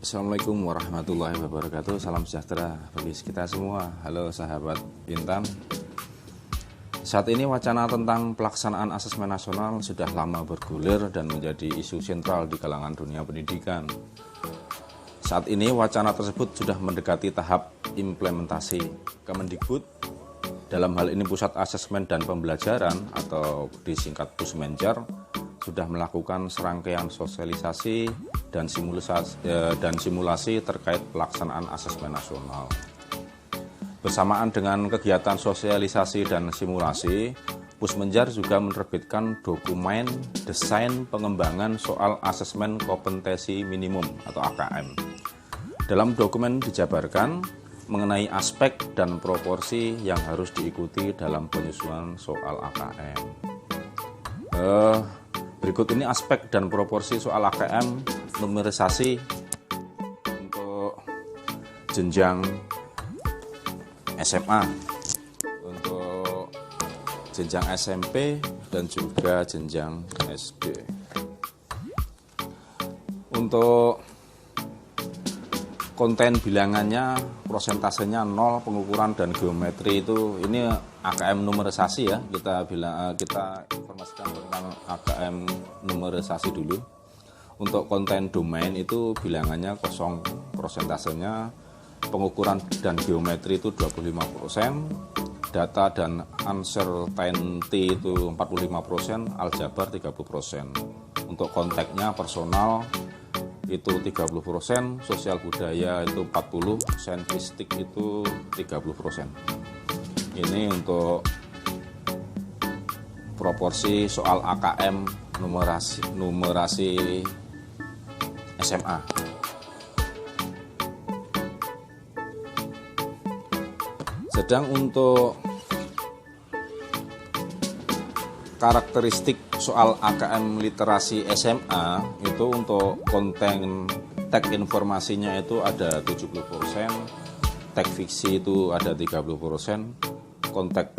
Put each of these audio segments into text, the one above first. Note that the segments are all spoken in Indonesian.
Assalamualaikum warahmatullahi wabarakatuh. Salam sejahtera bagi kita semua. Halo sahabat Intan. Saat ini wacana tentang pelaksanaan asesmen nasional sudah lama bergulir dan menjadi isu sentral di kalangan dunia pendidikan. Saat ini wacana tersebut sudah mendekati tahap implementasi. Kemendikbud, dalam hal ini Pusat Asesmen dan Pembelajaran atau disingkat Pusmenjar, sudah melakukan serangkaian sosialisasi dan simulasi terkait pelaksanaan asesmen nasional. Bersamaan dengan kegiatan sosialisasi dan simulasi, Pusmenjar juga menerbitkan dokumen desain pengembangan soal asesmen kompetensi minimum atau AKM. Dalam dokumen dijabarkan mengenai aspek dan proporsi yang harus diikuti dalam penyusunan soal AKM. Berikut ini aspek dan proporsi soal AKM numerisasi untuk jenjang SMA, untuk jenjang SMP, dan juga jenjang SD. Untuk konten bilangannya, prosentasenya 0, pengukuran dan geometri itu ini AKM numerisasi ya. Kita informasikan tentang AKM numerisasi dulu. Untuk konten domain itu bilangannya 0, prosentasenya, pengukuran dan geometri itu 25%, data dan uncertainty itu 45%, aljabar 30%. Untuk konteksnya personal itu 30%, sosial budaya itu 40%, saintistik itu 30%. Ini untuk proporsi soal AKM numerasi SMA. Sedang untuk karakteristik soal AKM literasi SMA itu untuk konten teks informasinya itu ada 70%, teks fiksi itu ada 30%, konteks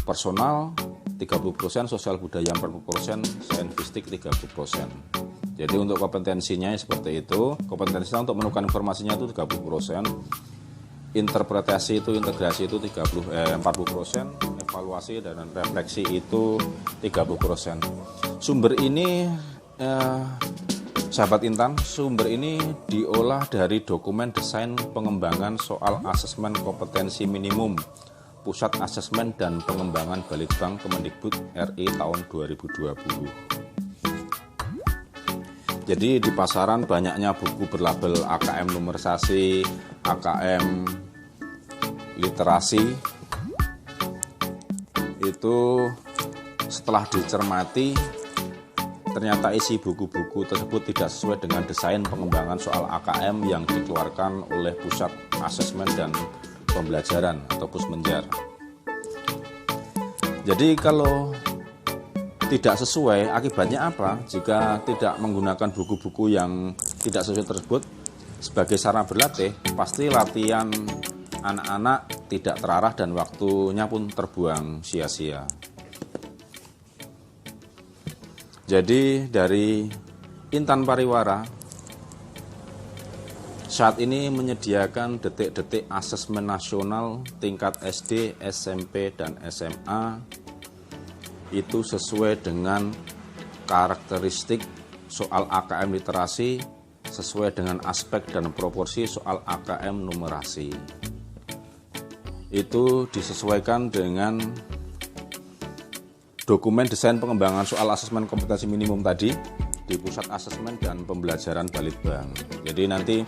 personal 30%, sosial budaya 40%, saintistik 30%. Jadi untuk kompetensinya seperti itu. Kompetensinya untuk menemukan informasinya itu 30%, interpretasi itu integrasi itu 40%, evaluasi dan refleksi itu 30%. Sumber ini sahabat Intan, sumber ini diolah dari dokumen desain pengembangan soal asesmen kompetensi minimum Pusat Asesmen dan Pengembangan Balitbank Kemendikbud RI tahun 2020. Jadi di pasaran banyaknya buku berlabel AKM numerisasi, AKM literasi. Itu setelah dicermati ternyata isi buku-buku tersebut tidak sesuai dengan desain pengembangan soal AKM yang dikeluarkan oleh Pusat Asesmen dan Pembelajaran atau Pusmenjar. Jadi kalau tidak sesuai, akibatnya apa? Jika tidak menggunakan buku-buku yang tidak sesuai tersebut sebagai sarana berlatih, pasti latihan anak-anak tidak terarah dan waktunya pun terbuang sia-sia. Jadi dari Intan Pariwara saat ini menyediakan detik-detik asesmen nasional tingkat SD, SMP, dan SMA itu sesuai dengan karakteristik soal AKM literasi, sesuai dengan aspek dan proporsi soal AKM numerasi. Itu disesuaikan dengan dokumen desain pengembangan soal asesmen kompetensi minimum tadi di Pusat Asesmen dan Pembelajaran Balitbank. Jadi nanti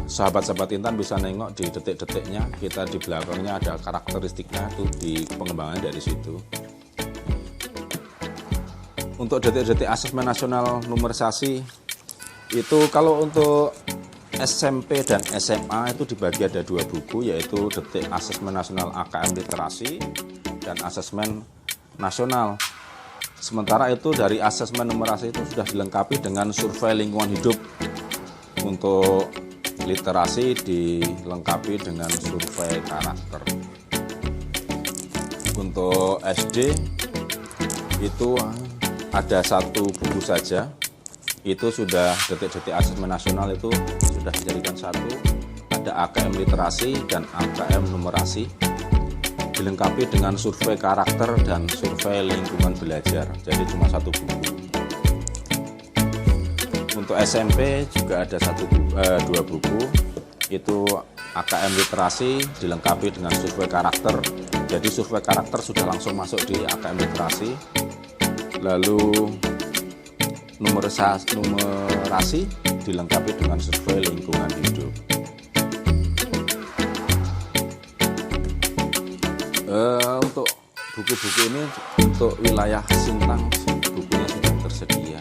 sahabat-sahabat Intan bisa nengok di detik-detiknya, kita di belakangnya ada karakteristiknya tuh di pengembangan dari situ. Untuk detik-detik asesmen nasional numerisasi itu kalau untuk SMP dan SMA itu dibagi ada 2 buku, yaitu detik asesmen nasional AKM literasi dan asesmen nasional. Sementara itu dari asesmen numerasi itu sudah dilengkapi dengan survei lingkungan hidup. Untuk literasi dilengkapi dengan survei karakter. Untuk SD itu ada 1 buku saja, itu sudah detik-detik asesmen nasional itu sudah dijadikan satu. Ada AKM literasi dan AKM numerasi, dilengkapi dengan survei karakter dan survei lingkungan belajar. Jadi cuma satu buku. Untuk SMP juga ada dua buku. Itu AKM literasi dilengkapi dengan survei karakter. Jadi survei karakter sudah langsung masuk di AKM literasi. Lalu numerasi dilengkapi dengan survei lingkungan hidup. Untuk buku-buku ini untuk wilayah Sintang bukunya sudah tersedia.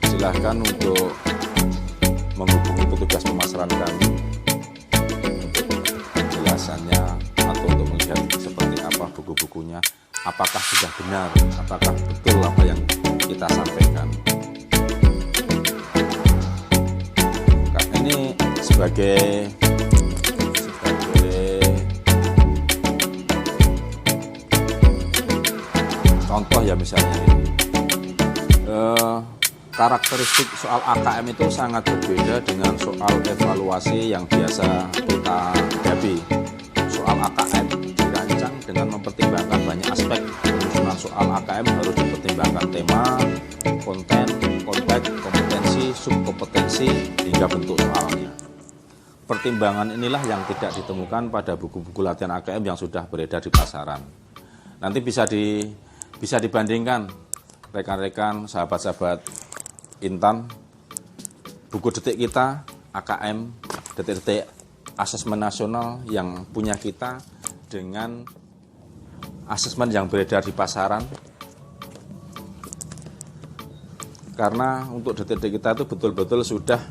Silahkan untuk menghubungi petugas pemasaran kami untuk penjelasannya atau untuk melihat seperti apa buku-bukunya, apakah sudah benar, apakah betul apa yang kita sampaikan. Ini sebagai contoh ya, misalnya karakteristik soal AKM itu sangat berbeda dengan soal evaluasi yang biasa kita hadapi. Soal AKM dirancang dengan mempertimbangkan banyak aspek. Penyusunan soal AKM harus dipertimbangkan tema, konten, konteks, kompetensi, subkompetensi, hingga bentuk soalnya. Pertimbangan inilah yang tidak ditemukan pada buku-buku latihan AKM yang sudah beredar di pasaran. Nanti bisa dibandingkan rekan-rekan, sahabat-sahabat Intan, buku detik kita, AKM, detik-detik asesmen nasional yang punya kita dengan asesmen yang beredar di pasaran. Karena untuk detik-detik kita itu betul-betul sudah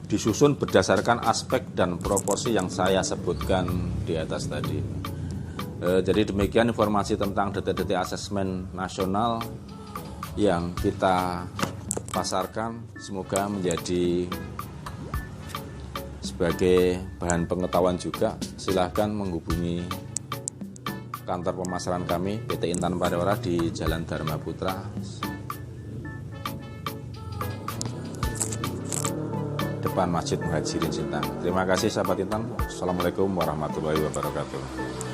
disusun berdasarkan aspek dan proporsi yang saya sebutkan di atas tadi. Jadi demikian informasi tentang detik-detik asesmen nasional yang kita pasarkan, semoga menjadi sebagai bahan pengetahuan juga. Silahkan menghubungi kantor pemasaran kami PT Intan Parewara di Jalan Dharma Putra, depan Masjid Muhajirin Sintang. Terima kasih sahabat Intan. Assalamualaikum warahmatullahi wabarakatuh.